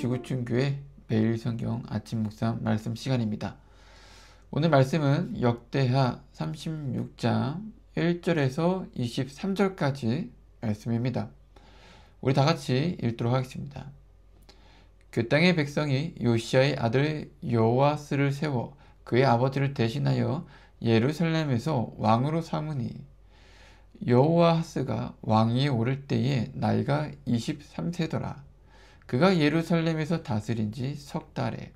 지구촌교회 매일 성경 아침 묵상 말씀 시간입니다. 오늘 말씀은 역대하 36장 1절에서 23절까지 말씀입니다. 우리 다 같이 읽도록 하겠습니다. 그 땅의 백성이 요시야의 아들 여호아스를 세워 그의 아버지를 대신하여 예루살렘에서 왕으로 삼으니 여호아스가 왕위에 오를 때에 나이가 23세더라. 그가 예루살렘에서 다스린 지 석 달에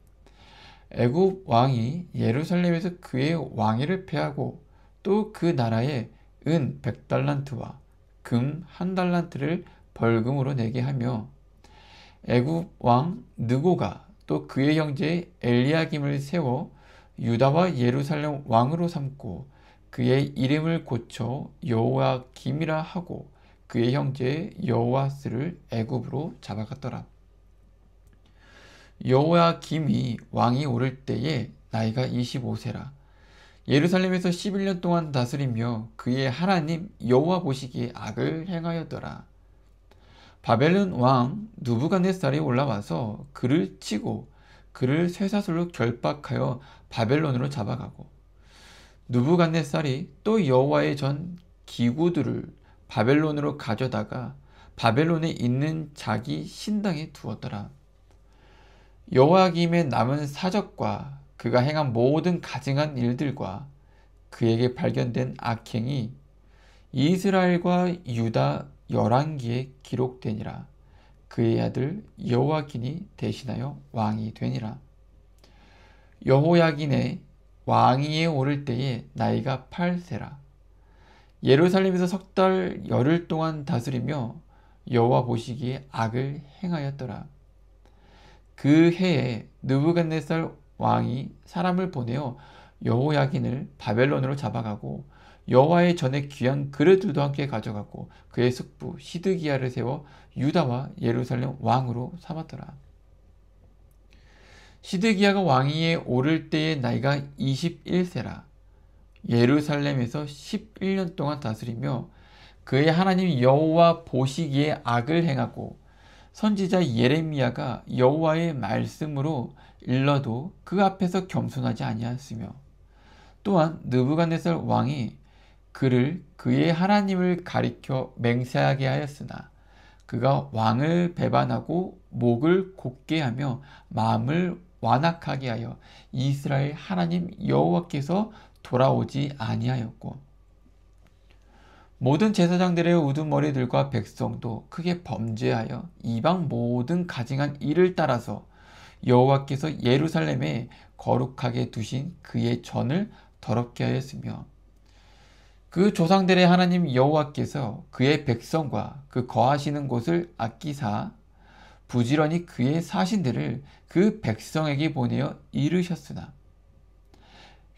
애굽 왕이 예루살렘에서 그의 왕위를 폐하고 또 그 나라에 은 100달란트와 금 1달란트를 벌금으로 내게 하며 애굽 왕 느고가 또 그의 형제 엘리야김을 세워 유다와 예루살렘 왕으로 삼고 그의 이름을 고쳐 여호야김이라 하고 그의 형제 여호아스를 애굽으로 잡아갔더라. 여호야김이 왕이 오를 때에 나이가 25세라. 예루살렘에서 11년 동안 다스리며 그의 하나님 여호와 보시기에 악을 행하였더라. 바벨론 왕 느부갓네살이 올라와서 그를 치고 그를 쇠사슬로 결박하여 바벨론으로 잡아가고 느부갓네살이 또 여호와의 전 기구들을 바벨론으로 가져다가 바벨론에 있는 자기 신당에 두었더라. 여호야김의 남은 사적과 그가 행한 모든 가증한 일들과 그에게 발견된 악행이 이스라엘과 유다 열왕기에 기록되니라. 그의 아들 여호야긴이 대신하여 왕이 되니라. 여호야긴의 왕위에 오를 때에 나이가 8세라. 예루살렘에서 석 달 열흘 동안 다스리며 여호와 보시기에 악을 행하였더라. 그 해에 느부갓네살 왕이 사람을 보내어 여호야긴을 바벨론으로 잡아가고 여호와의 전에 귀한 그릇들도 함께 가져가고 그의 숙부 시드기야를 세워 유다와 예루살렘 왕으로 삼았더라. 시드기야가 왕위에 오를 때의 나이가 21세라. 예루살렘에서 11년 동안 다스리며 그의 하나님 여호와 보시기에 악을 행하고 선지자 예레미야가 여호와의 말씀으로 일러도 그 앞에서 겸손하지 아니하였으며 또한 느부갓네살 왕이 그를 그의 하나님을 가리켜 맹세하게 하였으나 그가 왕을 배반하고 목을 곧게 하며 마음을 완악하게 하여 이스라엘 하나님 여호와께서 돌아오지 아니하였고 모든 제사장들의 우두머리들과 백성도 크게 범죄하여 이방 모든 가증한 일을 따라서 여호와께서 예루살렘에 거룩하게 두신 그의 전을 더럽게 하였으며 그 조상들의 하나님 여호와께서 그의 백성과 그 거하시는 곳을 아끼사 부지런히 그의 사신들을 그 백성에게 보내어 이르셨으나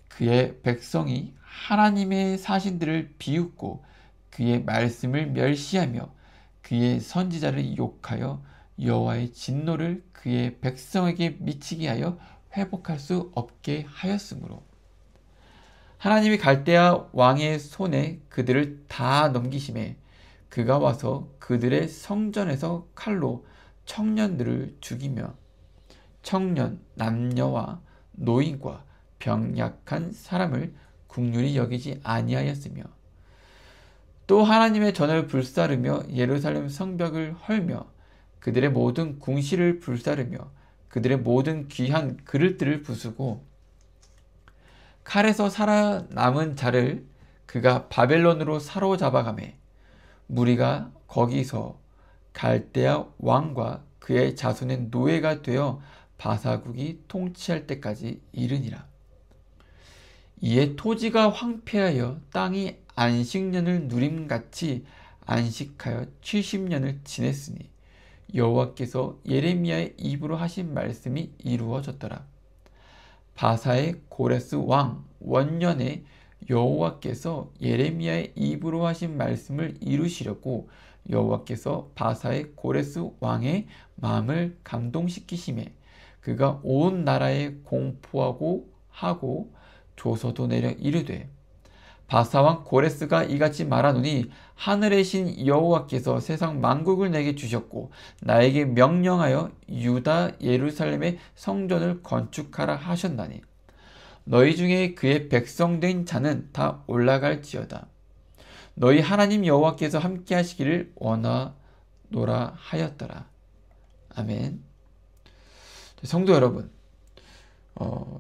그의 백성이 하나님의 사신들을 비웃고 그의 말씀을 멸시하며 그의 선지자를 욕하여 여호와의 진노를 그의 백성에게 미치게 하여 회복할 수 없게 하였으므로 하나님이 갈대아 왕의 손에 그들을 다 넘기심에 그가 와서 그들의 성전에서 칼로 청년들을 죽이며 청년, 남녀와 노인과 병약한 사람을 긍휼히 여기지 아니하였으며 또 하나님의 전을 불사르며 예루살렘 성벽을 헐며 그들의 모든 궁시를 불사르며 그들의 모든 귀한 그릇들을 부수고 칼에서 살아남은 자를 그가 바벨론으로 사로잡아가매 무리가 거기서 갈대아 왕과 그의 자손의 노예가 되어 바사국이 통치할 때까지 이르니라. 이에 토지가 황폐하여 땅이 안식년을 누림같이 안식하여 70년을 지냈으니 여호와께서 예레미야의 입으로 하신 말씀이 이루어졌더라. 바사의 고레스 왕 원년에 여호와께서 예레미야의 입으로 하신 말씀을 이루시려고 여호와께서 바사의 고레스 왕의 마음을 감동시키심에 그가 온 나라에 공포하고 하고 조서도 내려 이르되 바사왕 고레스가 이같이 말하노니 하늘의 신 여호와께서 세상 만국을 내게 주셨고 나에게 명령하여 유다 예루살렘의 성전을 건축하라 하셨나니 너희 중에 그의 백성된 자는 다 올라갈지어다. 너희 하나님 여호와께서 함께 하시기를 원하노라 하였더라. 아멘. 성도 여러분,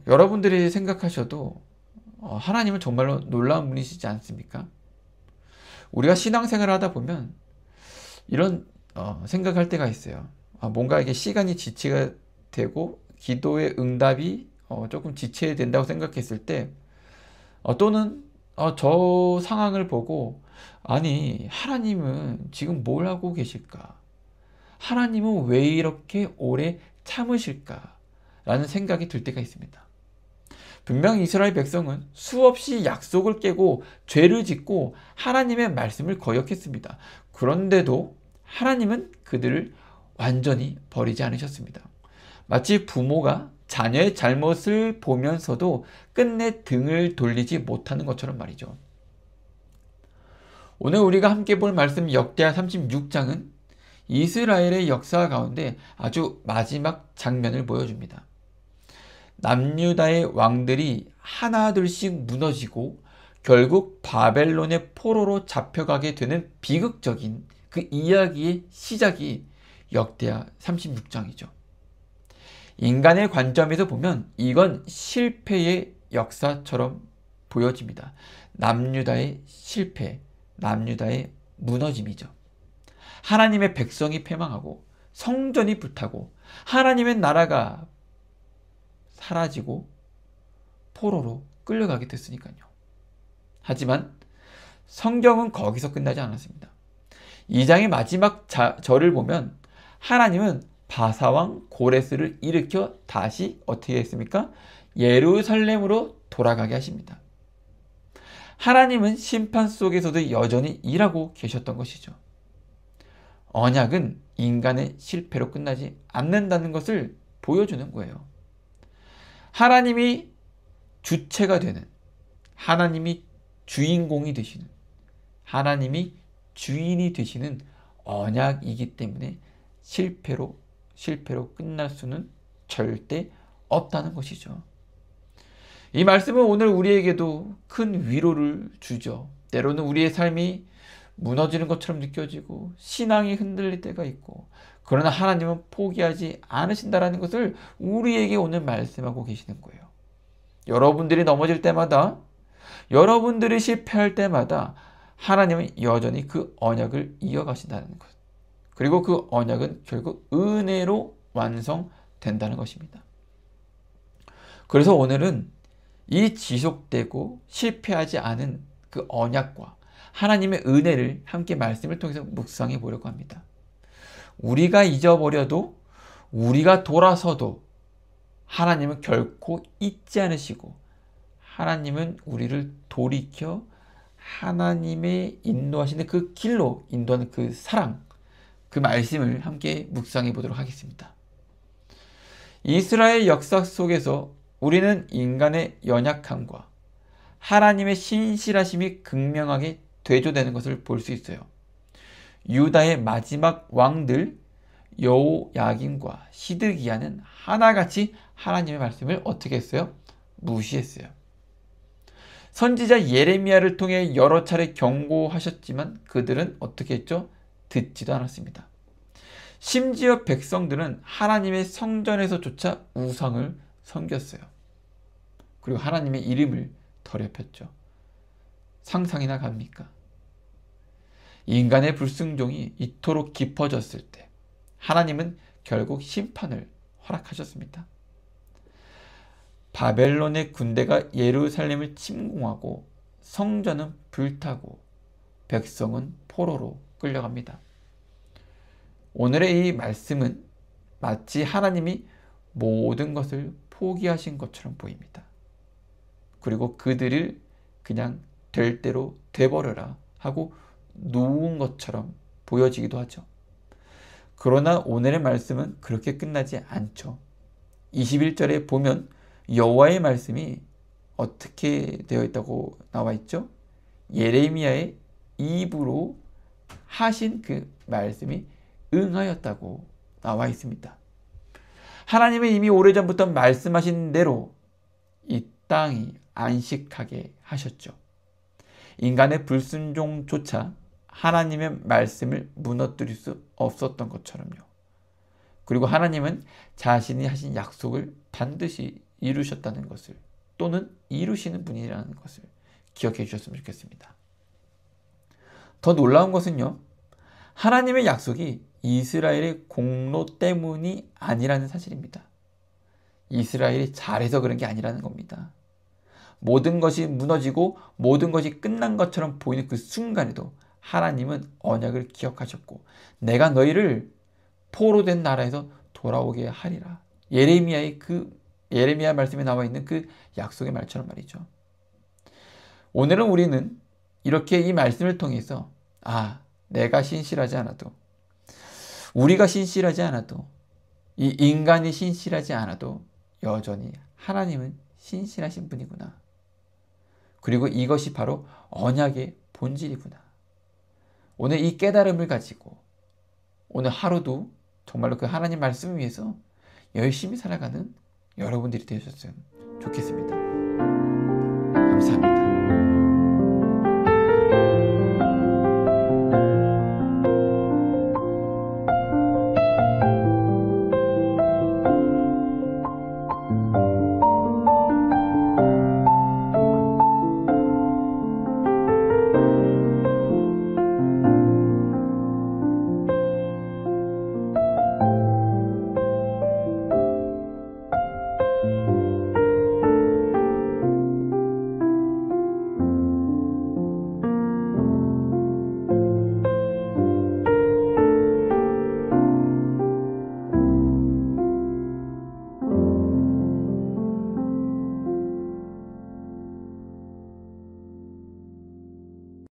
여러분들이 생각하셔도 하나님은 정말로 놀라운 분이시지 않습니까? 우리가 신앙생활을 하다 보면 이런 생각할 때가 있어요. 뭔가 이게 시간이 지체가 되고 기도의 응답이 조금 지체된다고 생각했을 때 또는 저 상황을 보고 아니 하나님은 지금 뭘 하고 계실까? 하나님은 왜 이렇게 오래 참으실까? 라는 생각이 들 때가 있습니다. 분명 이스라엘 백성은 수없이 약속을 깨고 죄를 짓고 하나님의 말씀을 거역했습니다. 그런데도 하나님은 그들을 완전히 버리지 않으셨습니다. 마치 부모가 자녀의 잘못을 보면서도 끝내 등을 돌리지 못하는 것처럼 말이죠. 오늘 우리가 함께 볼 말씀 역대하 36장은 이스라엘의 역사 가운데 아주 마지막 장면을 보여줍니다. 남유다의 왕들이 하나둘씩 무너지고 결국 바벨론의 포로로 잡혀가게 되는 비극적인 그 이야기의 시작이 역대하 36장이죠. 인간의 관점에서 보면 이건 실패의 역사처럼 보여집니다. 남유다의 실패, 남유다의 무너짐이죠. 하나님의 백성이 패망하고 성전이 불타고 하나님의 나라가 사라지고 포로로 끌려가게 됐으니까요. 하지만 성경은 거기서 끝나지 않았습니다. 2장의 마지막 절을 보면 하나님은 바사왕 고레스를 일으켜 다시 어떻게 했습니까? 예루살렘으로 돌아가게 하십니다. 하나님은 심판 속에서도 여전히 일하고 계셨던 것이죠. 언약은 인간의 실패로 끝나지 않는다는 것을 보여주는 거예요. 하나님이 주체가 되는, 하나님이 주인공이 되시는, 하나님이 주인이 되시는 언약이기 때문에 실패로 끝날 수는 절대 없다는 것이죠. 이 말씀은 오늘 우리에게도 큰 위로를 주죠. 때로는 우리의 삶이 무너지는 것처럼 느껴지고 신앙이 흔들릴 때가 있고, 그러나 하나님은 포기하지 않으신다라는 것을 우리에게 오늘 말씀하고 계시는 거예요. 여러분들이 넘어질 때마다, 여러분들이 실패할 때마다 하나님은 여전히 그 언약을 이어가신다는 것. 그리고 그 언약은 결국 은혜로 완성된다는 것입니다. 그래서 오늘은 이 지속되고 실패하지 않은 그 언약과 하나님의 은혜를 함께 말씀을 통해서 묵상해 보려고 합니다. 우리가 잊어버려도, 우리가 돌아서도 하나님은 결코 잊지 않으시고, 하나님은 우리를 돌이켜 하나님의 인도하시는 그 길로 인도하는 그 사랑, 그 말씀을 함께 묵상해 보도록 하겠습니다. 이스라엘 역사 속에서 우리는 인간의 연약함과 하나님의 신실하심이 극명하게 대조되는 것을 볼 수 있어요. 유다의 마지막 왕들 여호야김과 시드기야는 하나같이 하나님의 말씀을 어떻게 했어요? 무시했어요. 선지자 예레미야를 통해 여러 차례 경고하셨지만 그들은 어떻게 했죠? 듣지도 않았습니다. 심지어 백성들은 하나님의 성전에서조차 우상을 섬겼어요. 그리고 하나님의 이름을 더럽혔죠. 상상이나 갑니까? 인간의 불순종이 이토록 깊어졌을 때 하나님은 결국 심판을 허락하셨습니다. 바벨론의 군대가 예루살렘을 침공하고 성전은 불타고 백성은 포로로 끌려갑니다. 오늘의 이 말씀은 마치 하나님이 모든 것을 포기하신 것처럼 보입니다. 그리고 그들을 그냥 될 대로 돼버려라 하고 놓은 것처럼 보여지기도 하죠. 그러나 오늘의 말씀은 그렇게 끝나지 않죠. 21절에 보면 여호와의 말씀이 어떻게 되어 있다고 나와 있죠? 예레미야의 입으로 하신 그 말씀이 응하였다고 나와 있습니다. 하나님은 이미 오래전부터 말씀하신 대로 이 땅이 안식하게 하셨죠. 인간의 불순종조차 하나님의 말씀을 무너뜨릴 수 없었던 것처럼요. 그리고 하나님은 자신이 하신 약속을 반드시 이루셨다는 것을, 또는 이루시는 분이라는 것을 기억해 주셨으면 좋겠습니다. 더 놀라운 것은요, 하나님의 약속이 이스라엘의 공로 때문이 아니라는 사실입니다. 이스라엘이 잘해서 그런 게 아니라는 겁니다. 모든 것이 무너지고 모든 것이 끝난 것처럼 보이는 그 순간에도 하나님은 언약을 기억하셨고, 내가 너희를 포로된 나라에서 돌아오게 하리라. 예레미야 말씀에 나와 있는 그 약속의 말처럼 말이죠. 오늘은 우리는 이렇게 이 말씀을 통해서 내가 신실하지 않아도, 우리가 신실하지 않아도, 이 인간이 신실하지 않아도 여전히 하나님은 신실하신 분이구나. 그리고 이것이 바로 언약의 본질이구나. 오늘 이 깨달음을 가지고 오늘 하루도 정말로 그 하나님 말씀 위해서 열심히 살아가는 여러분들이 되셨으면 좋겠습니다. 감사합니다.